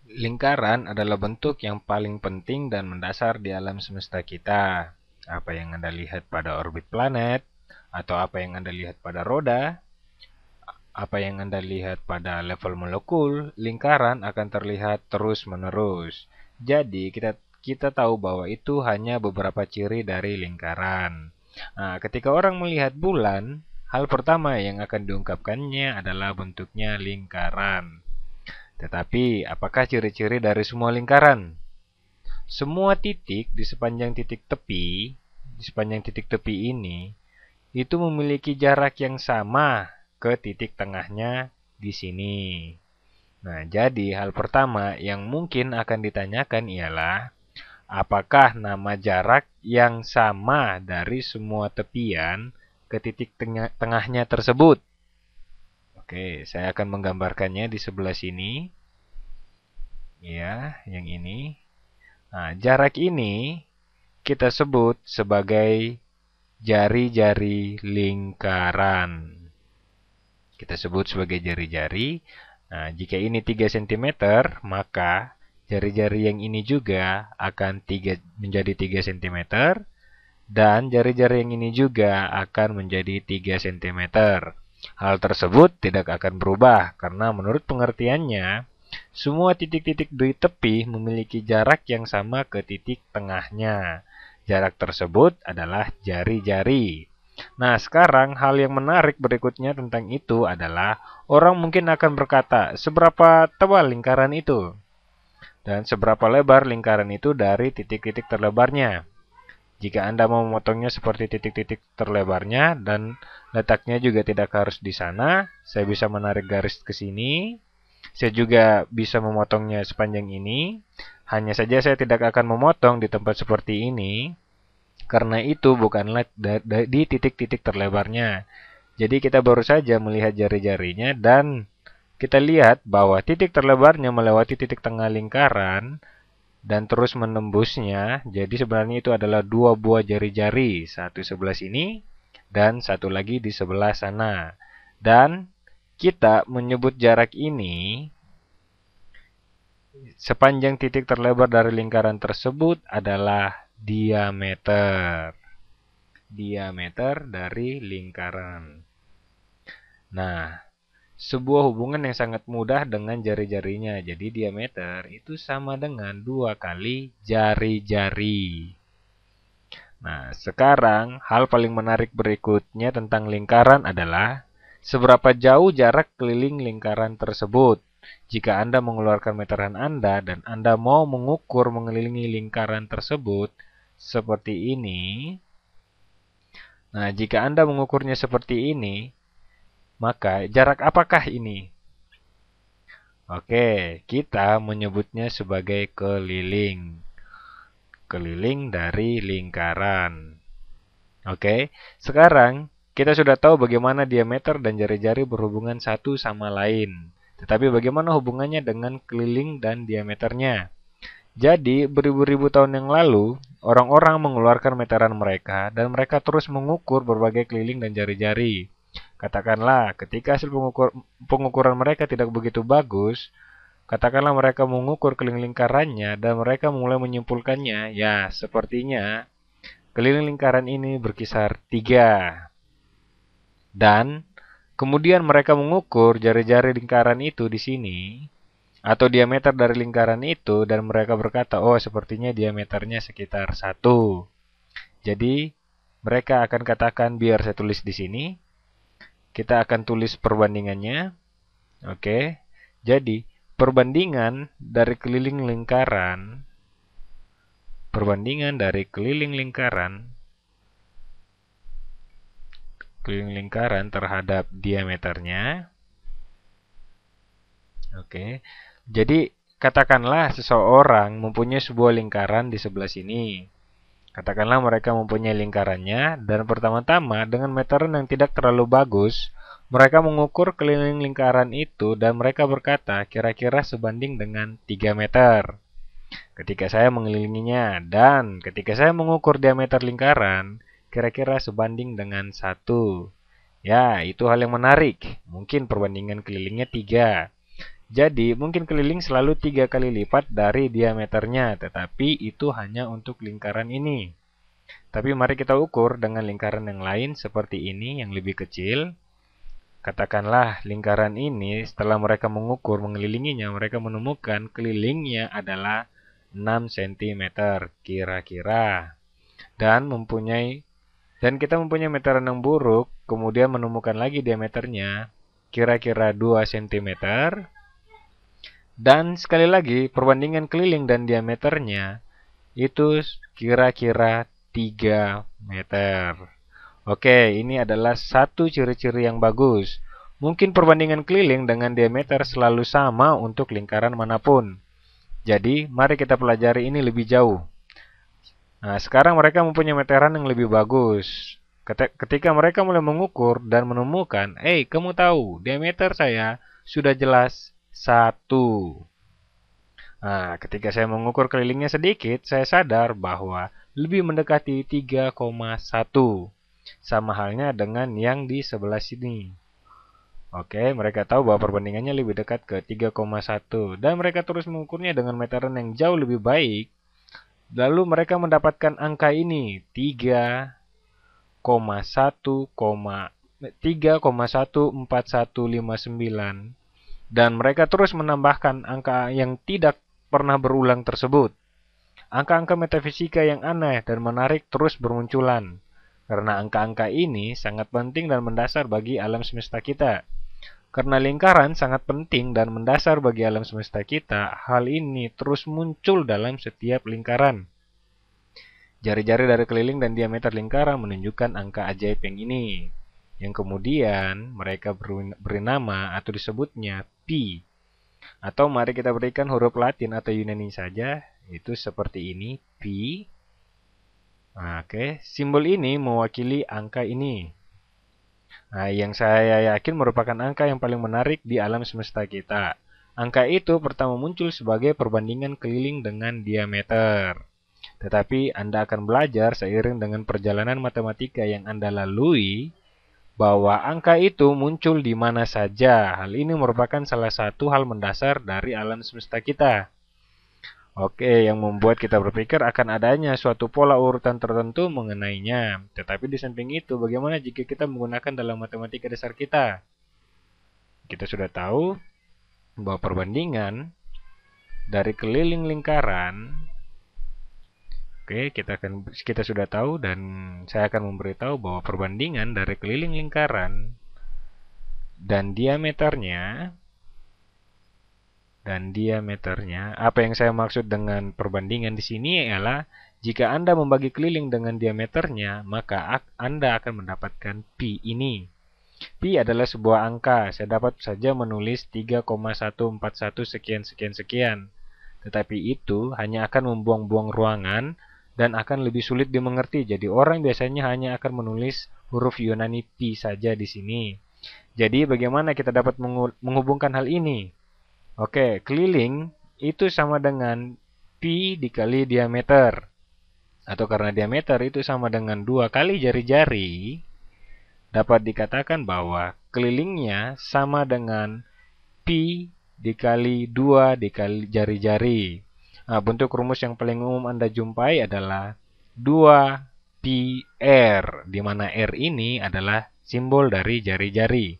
Lingkaran adalah bentuk yang paling penting dan mendasar di alam semesta kita. Apa yang Anda lihat pada orbit planet, atau apa yang Anda lihat pada roda, apa yang Anda lihat pada level molekul, lingkaran akan terlihat terus-menerus. Jadi, kita tahu bahwa itu hanya beberapa ciri dari lingkaran. Nah, ketika orang melihat bulan, hal pertama yang akan diungkapkannya adalah bentuknya lingkaran. Tetapi, apakah ciri-ciri dari semua lingkaran? Semua titik di sepanjang titik tepi ini, itu memiliki jarak yang sama ke titik tengahnya di sini. Nah, jadi hal pertama yang mungkin akan ditanyakan ialah, apakah nama jarak yang sama dari semua tepian ke titik tengahnya tersebut? Oke, saya akan menggambarkannya di sebelah sini. Ya, yang ini. Nah, jarak ini kita sebut sebagai jari-jari lingkaran. Kita sebut sebagai jari-jari. Nah, jika ini 3 cm, maka jari-jari yang ini juga akan menjadi 3 cm. Dan jari-jari yang ini juga akan menjadi 3 cm. Hal tersebut tidak akan berubah, karena menurut pengertiannya, semua titik-titik di tepi memiliki jarak yang sama ke titik tengahnya. Jarak tersebut adalah jari-jari. Nah, sekarang hal yang menarik berikutnya tentang itu adalah orang mungkin akan berkata, seberapa tebal lingkaran itu? Dan seberapa lebar lingkaran itu dari titik-titik terlebarnya? Jika Anda mau memotongnya seperti titik-titik terlebarnya dan letaknya juga tidak harus di sana, saya bisa menarik garis ke sini. Saya juga bisa memotongnya sepanjang ini. Hanya saja saya tidak akan memotong di tempat seperti ini, karena itu bukanlah di titik-titik terlebarnya. Jadi kita baru saja melihat jari-jarinya dan kita lihat bahwa titik terlebarnya melewati titik tengah lingkaran dan terus menembusnya. Jadi sebenarnya itu adalah dua buah jari-jari, satu sebelah sini dan satu lagi di sebelah sana. Dan kita menyebut jarak ini, sepanjang titik terlebar dari lingkaran tersebut adalah diameter. Diameter dari lingkaran. Nah, sebuah hubungan yang sangat mudah dengan jari-jarinya. Jadi diameter itu sama dengan 2 kali jari-jari. Nah, sekarang hal paling menarik berikutnya tentang lingkaran adalah seberapa jauh jarak keliling lingkaran tersebut. Jika Anda mengeluarkan meteran Anda dan Anda mau mengukur mengelilingi lingkaran tersebut seperti ini. Nah, jika Anda mengukurnya seperti ini, maka jarak apakah ini? Oke, kita menyebutnya sebagai keliling. Keliling dari lingkaran. Oke, sekarang kita sudah tahu bagaimana diameter dan jari-jari berhubungan satu sama lain. Tetapi bagaimana hubungannya dengan keliling dan diameternya? Jadi, beribu-ribu tahun yang lalu, orang-orang mengeluarkan meteran mereka dan mereka terus mengukur berbagai keliling dan jari-jari. Katakanlah, ketika hasil pengukuran mereka tidak begitu bagus, katakanlah mereka mengukur keliling lingkarannya dan mereka mulai menyimpulkannya, ya sepertinya keliling lingkaran ini berkisar 3. Dan kemudian mereka mengukur jari-jari lingkaran itu di sini, atau diameter dari lingkaran itu, dan mereka berkata, oh sepertinya diameternya sekitar 1. Jadi mereka akan katakan, biar saya tulis di sini, kita akan tulis perbandingannya. Oke, jadi perbandingan dari keliling lingkaran, keliling lingkaran terhadap diameternya. Oke, jadi katakanlah seseorang mempunyai sebuah lingkaran di sebelah sini. Katakanlah mereka mempunyai lingkarannya, dan pertama-tama dengan meteran yang tidak terlalu bagus, mereka mengukur keliling lingkaran itu dan mereka berkata kira-kira sebanding dengan 3 meter. Ketika saya mengelilinginya dan ketika saya mengukur diameter lingkaran, kira-kira sebanding dengan 1. Ya, itu hal yang menarik. Mungkin perbandingan kelilingnya 3. Jadi, mungkin keliling selalu 3 kali lipat dari diameternya, tetapi itu hanya untuk lingkaran ini. Tapi mari kita ukur dengan lingkaran yang lain seperti ini yang lebih kecil. Katakanlah lingkaran ini setelah mereka mengukur mengelilinginya, mereka menemukan kelilingnya adalah 6 cm kira-kira. Dan kita mempunyai meteran yang buruk, kemudian menemukan lagi diameternya kira-kira 2 cm. Dan sekali lagi perbandingan keliling dan diameternya itu kira-kira 3 meter. Oke, ini adalah satu ciri-ciri yang bagus. Mungkin perbandingan keliling dengan diameter selalu sama untuk lingkaran manapun. Jadi, mari kita pelajari ini lebih jauh. Nah, sekarang mereka mempunyai meteran yang lebih bagus. Ketika mereka mulai mengukur dan menemukan, kamu tahu, diameter saya sudah jelas 1. Nah, ketika saya mengukur kelilingnya sedikit, saya sadar bahwa lebih mendekati 3,1. Sama halnya dengan yang di sebelah sini. Oke, mereka tahu bahwa perbandingannya lebih dekat ke 3,1. Dan mereka terus mengukurnya dengan meteran yang jauh lebih baik. Lalu mereka mendapatkan angka ini, 3,14159. Dan mereka terus menambahkan angka yang tidak pernah berulang tersebut. Angka-angka metafisika yang aneh dan menarik terus bermunculan. Karena angka-angka ini sangat penting dan mendasar bagi alam semesta kita. Karena lingkaran sangat penting dan mendasar bagi alam semesta kita, hal ini terus muncul dalam setiap lingkaran. Jari-jari dari keliling dan diameter lingkaran menunjukkan angka ajaib yang ini. Yang kemudian mereka beri nama atau disebutnya pi. Atau mari kita berikan huruf Latin atau Yunani saja, itu seperti ini, pi. Oke, simbol ini mewakili angka ini. Nah, yang saya yakin merupakan angka yang paling menarik di alam semesta kita. Angka itu pertama muncul sebagai perbandingan keliling dengan diameter. Tetapi Anda akan belajar seiring dengan perjalanan matematika yang Anda lalui, bahwa angka itu muncul di mana saja. Hal ini merupakan salah satu hal mendasar dari alam semesta kita. Oke, yang membuat kita berpikir akan adanya suatu pola urutan tertentu mengenainya. Tetapi di samping itu, bagaimana jika kita menggunakan dalam matematika dasar kita? Kita sudah tahu bahwa perbandingan dari keliling lingkaran, kita sudah tahu dan saya akan memberitahu bahwa perbandingan dari keliling lingkaran dan diameternya, apa yang saya maksud dengan perbandingan di sini ialah jika Anda membagi keliling dengan diameternya, maka Anda akan mendapatkan pi ini. Pi adalah sebuah angka. Saya dapat saja menulis 3,141 sekian sekian sekian. Tetapi itu hanya akan membuang-buang ruangan dan akan lebih sulit dimengerti. Jadi orang biasanya hanya akan menulis huruf Yunani pi saja di sini. Jadi bagaimana kita dapat menghubungkan hal ini? Oke, keliling itu sama dengan pi dikali diameter. Atau karena diameter itu sama dengan 2 kali jari-jari, dapat dikatakan bahwa kelilingnya sama dengan pi dikali 2 dikali jari-jari. Nah, bentuk rumus yang paling umum Anda jumpai adalah 2 pi r, di mana r ini adalah simbol dari jari-jari.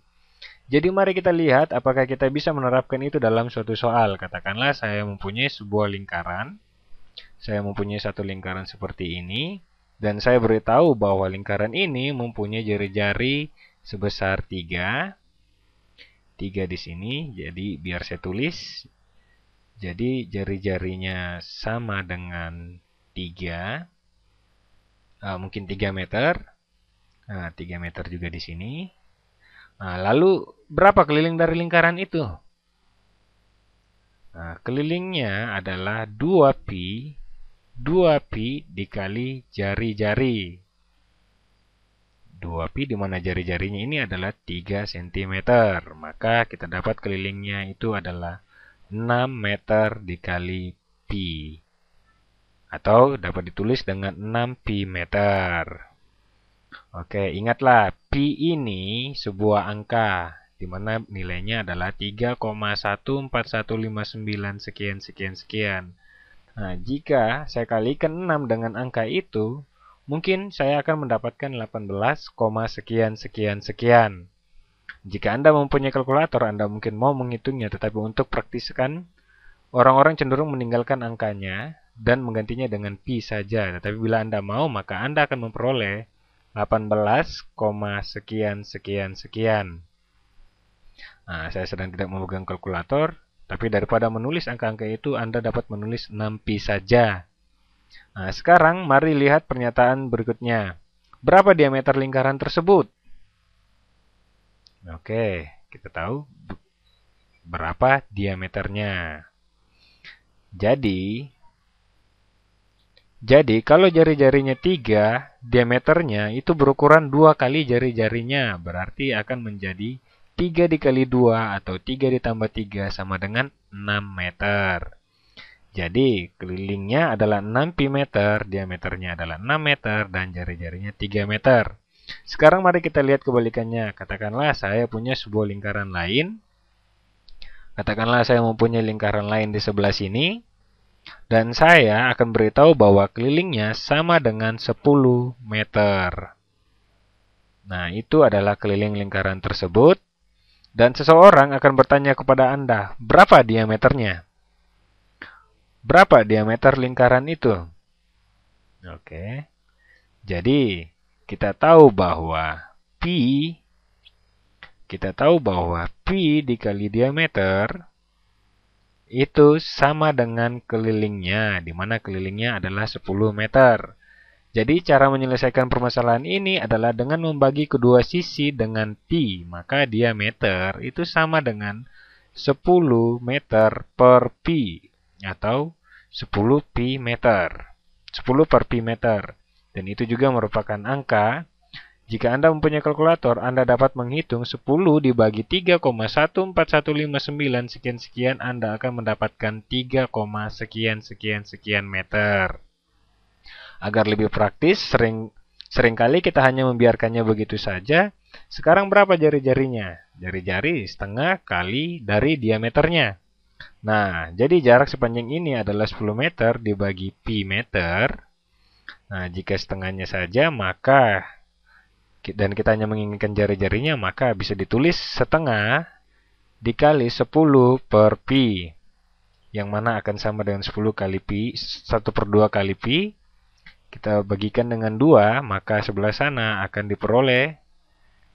Jadi mari kita lihat apakah kita bisa menerapkan itu dalam suatu soal. Katakanlah saya mempunyai sebuah lingkaran. Saya mempunyai satu lingkaran seperti ini. Dan saya beritahu bahwa lingkaran ini mempunyai jari-jari sebesar 3. 3 di sini. Jadi biar saya tulis. Jadi jari-jarinya sama dengan 3. Mungkin 3 meter. 3 meter juga di sini. Nah, lalu berapa keliling dari lingkaran itu? Nah, kelilingnya adalah 2pi dikali jari-jari. 2pi di mana jari-jarinya ini adalah 3 cm. Maka kita dapat kelilingnya itu adalah 6 meter dikali pi. Atau dapat ditulis dengan 6 pi meter. Oke, ingatlah, pi ini sebuah angka. di mana nilainya adalah 3,14159 sekian sekian sekian. Nah, jika saya kalikan 6 dengan angka itu, mungkin saya akan mendapatkan 18, sekian sekian sekian. Jika Anda mempunyai kalkulator, Anda mungkin mau menghitungnya, tetapi untuk praktiskan, orang-orang cenderung meninggalkan angkanya dan menggantinya dengan pi saja. Tetapi bila Anda mau, maka Anda akan memperoleh 18, sekian sekian sekian. Nah, saya sedang tidak memegang kalkulator, tapi daripada menulis angka-angka itu, Anda dapat menulis 6pi saja. Nah, sekarang mari lihat pernyataan berikutnya. Berapa diameter lingkaran tersebut? Oke, kita tahu berapa diameternya. Jadi kalau jari-jarinya 3, diameternya itu berukuran 2 kali jari-jarinya. Berarti akan menjadi 3 dikali 2 atau 3 ditambah 3 sama dengan 6 meter. Jadi kelilingnya adalah 6 pi meter, diameternya adalah 6 meter, dan jari-jarinya 3 meter. Sekarang mari kita lihat kebalikannya. Katakanlah saya punya sebuah lingkaran lain. Katakanlah saya mempunyai lingkaran lain di sebelah sini. Dan saya akan beritahu bahwa kelilingnya sama dengan 10 meter. Nah, itu adalah keliling lingkaran tersebut. Dan seseorang akan bertanya kepada Anda, berapa diameternya? Berapa diameter lingkaran itu? Oke. Jadi, kita tahu bahwa pi dikali diameter itu sama dengan kelilingnya, di mana kelilingnya adalah 10 meter. Jadi cara menyelesaikan permasalahan ini adalah dengan membagi kedua sisi dengan pi, maka diameter itu sama dengan 10 meter per pi, atau 10 pi meter. 10 per pi meter. Dan itu juga merupakan angka. Jika Anda mempunyai kalkulator, Anda dapat menghitung 10 dibagi 3,14159 sekian-sekian, Anda akan mendapatkan 3, sekian sekian sekian meter. Agar lebih praktis, seringkali kita hanya membiarkannya begitu saja. Sekarang berapa jari-jarinya? Jari-jari setengah kali dari diameternya. Nah, jadi jarak sepanjang ini adalah 10 meter dibagi pi meter. Nah, jika setengahnya saja, maka dan kita hanya menginginkan jari-jarinya, maka bisa ditulis setengah dikali 10 per pi, yang mana akan sama dengan 10 kali pi, 1/2 kali pi. Kita bagikan dengan 2, maka sebelah sana akan diperoleh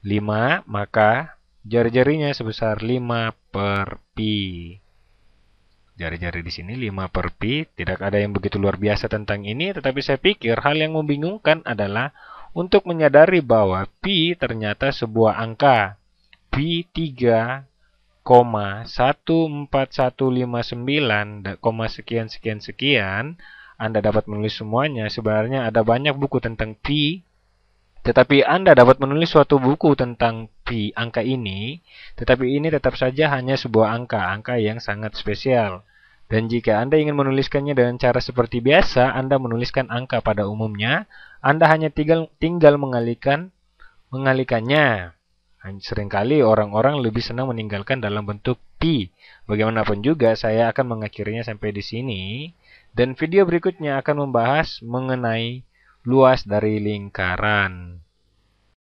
5, maka jari-jarinya sebesar 5 per pi. Jari-jari di sini 5 per pi, tidak ada yang begitu luar biasa tentang ini, tetapi saya pikir hal yang membingungkan adalah untuk menyadari bahwa pi ternyata sebuah angka. Pi 3,14159, sekian sekian sekian. Anda dapat menulis semuanya. Sebenarnya ada banyak buku tentang pi, tetapi Anda dapat menulis suatu buku tentang pi angka ini, tetapi ini tetap saja hanya sebuah angka yang sangat spesial. Dan jika Anda ingin menuliskannya dengan cara seperti biasa, Anda menuliskan angka pada umumnya, Anda hanya tinggal mengalikannya. Seringkali orang-orang lebih senang meninggalkan dalam bentuk pi. Bagaimanapun juga, saya akan mengakhirinya sampai di sini. Dan video berikutnya akan membahas mengenai luas dari lingkaran.